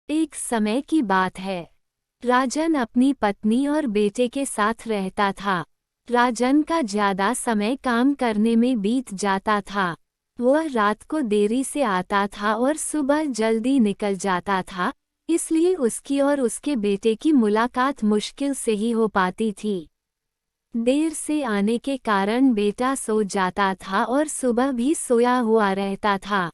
एक समय की बात है। राजन अपनी पत्नी और बेटे के साथ रहता था। राजन का ज्यादा समय काम करने में बीत जाता था। वह रात को देरी से आता था और सुबह जल्दी निकल जाता था, इसलिए उसकी और उसके बेटे की मुलाकात मुश्किल से ही हो पाती थी। देर से आने के कारण बेटा सो जाता था और सुबह भी सोया हुआ रहता था।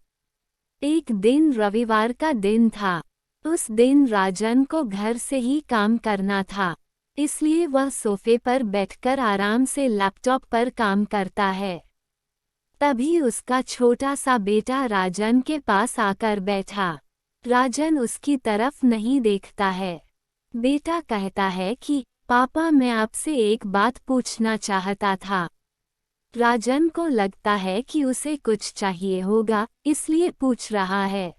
एक दिन रविवार का दिन था। उस दिन राजन को घर से ही काम करना था, इसलिए वह सोफे पर बैठकर आराम से लैपटॉप पर काम करता है। तभी उसका छोटा सा बेटा राजन के पास आकर बैठा। राजन उसकी तरफ नहीं देखता है। बेटा कहता है कि पापा, मैं आपसे एक बात पूछना चाहता था। राजन को लगता है कि उसे कुछ चाहिए होगा, इसलिए पूछ रहा है।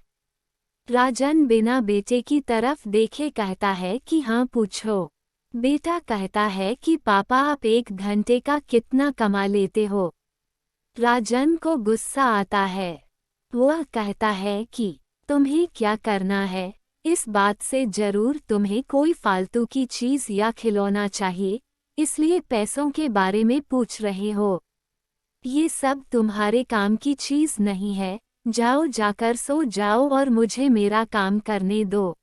राजन बिना बेटे की तरफ देखे कहता है कि हाँ, पूछो। बेटा कहता है कि पापा, आप 1 घंटे का कितना कमा लेते हो? राजन को गुस्सा आता है। वह कहता है कि तुम्हें क्या करना है? इस बात से जरूर तुम्हें कोई फालतू की चीज या खिलौना चाहिए, इसलिए पैसों के बारे में पूछ रहे हो। ये सब तुम्हारे काम की चीज नहीं है। जाओ, जाकर सो जाओ और मुझे मेरा काम करने दो।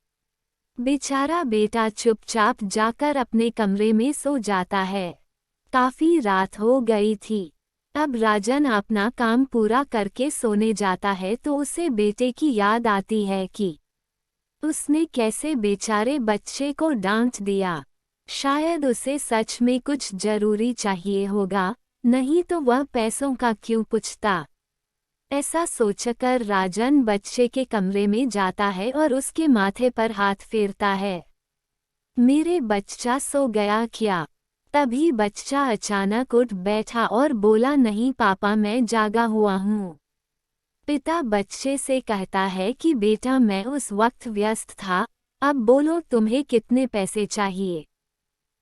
बेचारा बेटा चुपचाप जाकर अपने कमरे में सो जाता है। काफी रात हो गई थी। अब राजन अपना काम पूरा करके सोने जाता है तो उसे बेटे की याद आती है कि उसने कैसे बेचारे बच्चे को डांट दिया। शायद उसे सच में कुछ जरूरी चाहिए होगा, नहीं तो वह पैसों का क्यों पूछता। ऐसा सोचकर राजन बच्चे के कमरे में जाता है और उसके माथे पर हाथ फेरता है। मेरे बच्चा सो गया क्या? तभी बच्चा अचानक उठ बैठा और बोला, नहीं पापा, मैं जागा हुआ हूँ। पिता बच्चे से कहता है कि बेटा, मैं उस वक्त व्यस्त था, अब बोलो तुम्हें कितने पैसे चाहिए?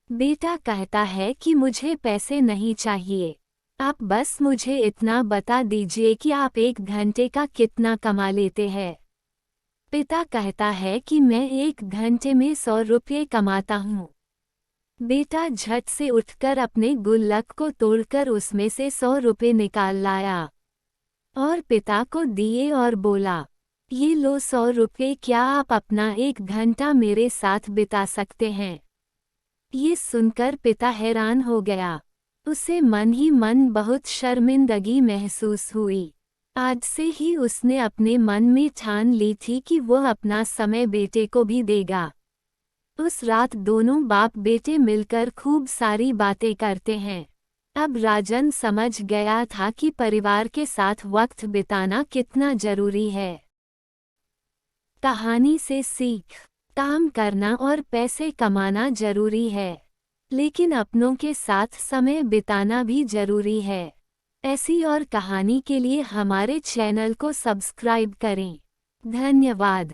बेटा कहता है कि मुझे पैसे नहीं चाहिए, आप बस मुझे इतना बता दीजिए कि आप 1 घंटे का कितना कमा लेते हैं। पिता कहता है कि मैं 1 घंटे में 100 रुपये कमाता हूँ। बेटा झट से उठकर अपने गुल्लक को तोड़कर उसमें से 100 रुपये निकाल लाया और पिता को दिए और बोला, ये लो 100 रुपये, क्या आप अपना 1 घंटा मेरे साथ बिता सकते हैं? ये सुनकर पिता हैरान हो गया। उसे मन ही मन बहुत शर्मिंदगी महसूस हुई। आज से ही उसने अपने मन में ठान ली थी कि वह अपना समय बेटे को भी देगा। उस रात दोनों बाप बेटे मिलकर खूब सारी बातें करते हैं। अब राजन समझ गया था कि परिवार के साथ वक्त बिताना कितना जरूरी है। कहानी से सीख: काम करना और पैसे कमाना जरूरी है, लेकिन अपनों के साथ समय बिताना भी जरूरी है। ऐसी और कहानी के लिए हमारे चैनल को सब्सक्राइब करें। धन्यवाद।